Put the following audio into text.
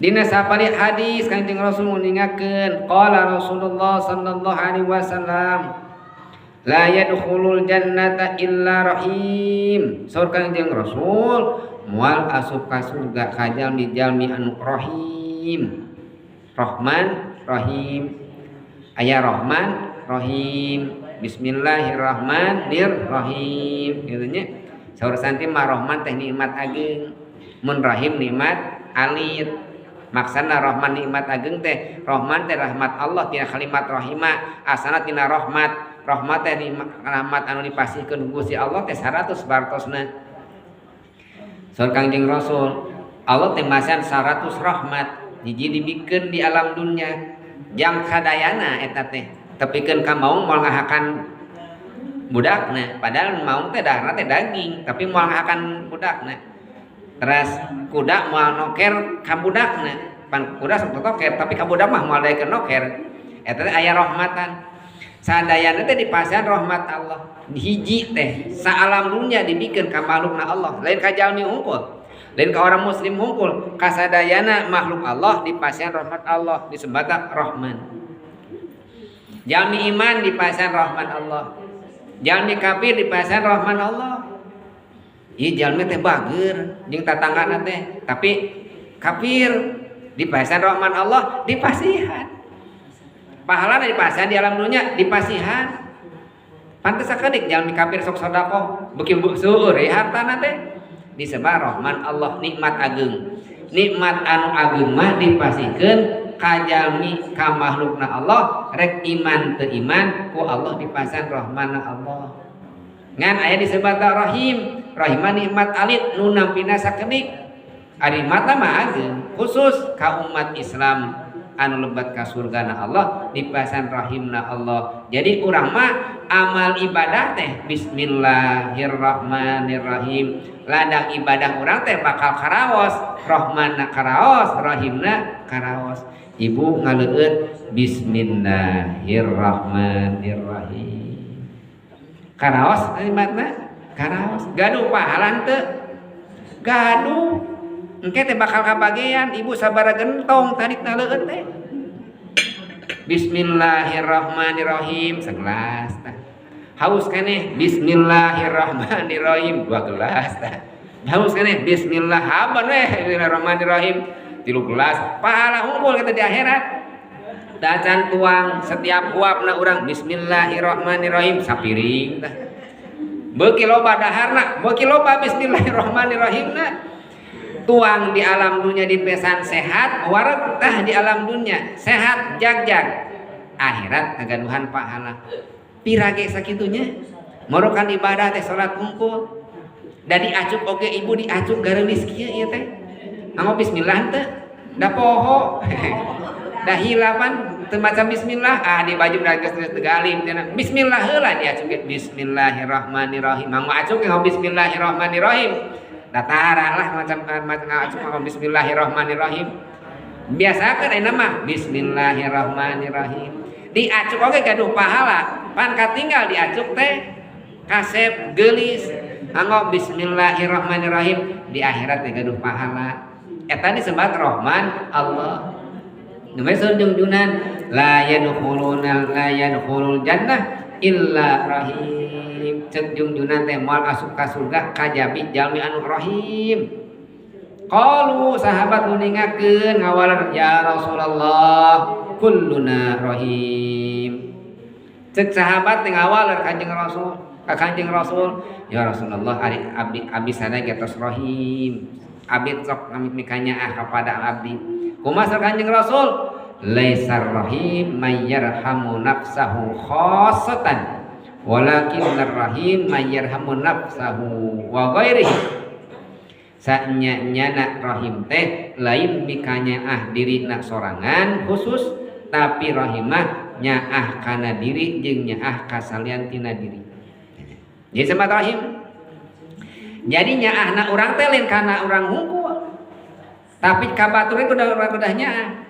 Dina sapari hadis Kanjeng Rasul nguningakeun qala Rasulullah sallallahu alaihi wasallam la yadkhulul jannata illa rahim. Saur Kanjeng Rasul moal asup ka surga ka jalmi-jalmi anu rahim. Rahman Rahim. Aya Rahman Rahim. Bismillahirrahmanirrahim. Kitu nya. Saur santi mah Rahman teh nikmat ageung. Mun Rahim nikmat alit. Maksana Rahman nikmat ageung teh Rahman teh rahmat Allah tina kalimat rahimah asana tina rahmat teh rahmat anu dipasihkeun Gusti Allah teh 100 bartosna. Saur Kanjeng Rasul Allah teh masan 100 rahmat hiji dibikeun di alam dunya jang kadayana eta teh tepikeun ka maung moal ngahakan budakna padahal maung teh dahna teh daging tapi moal ngahakan budakna. Teras kuda moal noker ka budakna pan kuda sok toker tapi ka budak mah moal daekeun noker eta teh aya rahmatan sadayana teh dipasihan rahmat Allah hiji teh saalam dunya dibikeun ka makhlukna Allah lain ka jalmi hungkul lain ka orang muslim hungkul ka sadayana makhluk Allah dipasihan rahmat Allah disebut Rahman. Jalmi iman dipasihan rahmat Allah jalmi kafir dipasihan rahmat Allah. Ieu jalmi teh bager jeung tatanggana teh tapi kafir dipasihan rahman Allah dipasihan. Pahala dipasihan di alam dunya dipasihan. Pantes sakedik jalmi kafir sok sedekah beuki seueur hartana teh disebut rahman Allah nikmat ageung. Nikmat anu ageung mah dipasihkeun ka jalmi ka makhlukna Allah rek iman teu iman ku Allah dipasihan rahmanna Allah. Ngan aya disebut Rahim. Rahimah nikmat alit nu nampina sakedik ari mata mah ageung khusus ka umat Islam anu lebat ka surgana Allah dipasihan rahimna Allah. Jadi urang mah amal ibadah teh bismillahirrahmanirrahim ladang ibadah urang teh bakal karaos rahmanna karaos rahimna karaos. Ibu ngaleueut bismillahirrahmanirrahim karaos kalimatna karaos gaduh pahala teu gaduh engke teh bakal kabagean ibu sabara gentong tarik naleueut teh bismillahirrahmanirrahim segelas tah haus keneh bismillahirrahmanirrahim 2 gelas tah haus keneh bismillah haban we bismillahirrahmanirrahim 3 gelas pahala hungkul kita di akhirat dacan tuang setiap huapna urang bismillahirrahmanirrahim sapiring tah beuki loba daharna beuki loba bismillahirrahmanirrahimna tuang di alam dunya dipesan sehat wareg tah di alam dunya sehat jag-jag akhirat kagaduhan pahala pirage sakitunya morokan ibadah teh salat hungkul da diacuk oge ibu diacuk gareulis kieu ieu teh ngamo bismillah teh da poho da hilapan teu maca bismillah di baju da geus tegalim cenah bismillah heula diacuk bismillahirrahmanirrahim mangga acuk ngomong bismillahirrahmanirrahim datara lah macam acuk ngomong bismillahirrahmanirrahim biasakeun ayeuna mah bismillahirrahmanirrahim diacuk oge gaduh pahala pan katinggal diacuk teh kasep geulis ngomong bismillahirrahmanirrahim di akhirat teh gaduh pahala eta disebut Rahman Allah. Numai junjunan la yadkhulul jannah illa rahim. Ceuk junjunan teh moal asup ka surga kajabi jalmi anu rahim. Qalu sahabat nuningakeun ngawalan ya Rasulullah kulluna rahim. Ceuk sahabat teh ngawalan Kanjeng Rasul ka Kanjeng Rasul ya Rasulullah ari abdi sadaya getos rahim. Abdi sok ngamikanya kepada abdi. Kumasal Kanjeng Rasul laisar rahim mayyarhamu nafsahu khassatan walakinnar rahim mayyarhamu nafsahu wa ghairihi. Sanyana rahim teh lain mikanyaah dirina sorangan khusus tapi rahimah nyaah kana diri jeung nyaah kasalian tina diri. Jadi semat rahim. Jadi nyaahna urang teh lain kana urang hungkul. Tapi kabatur itu udah nyaah.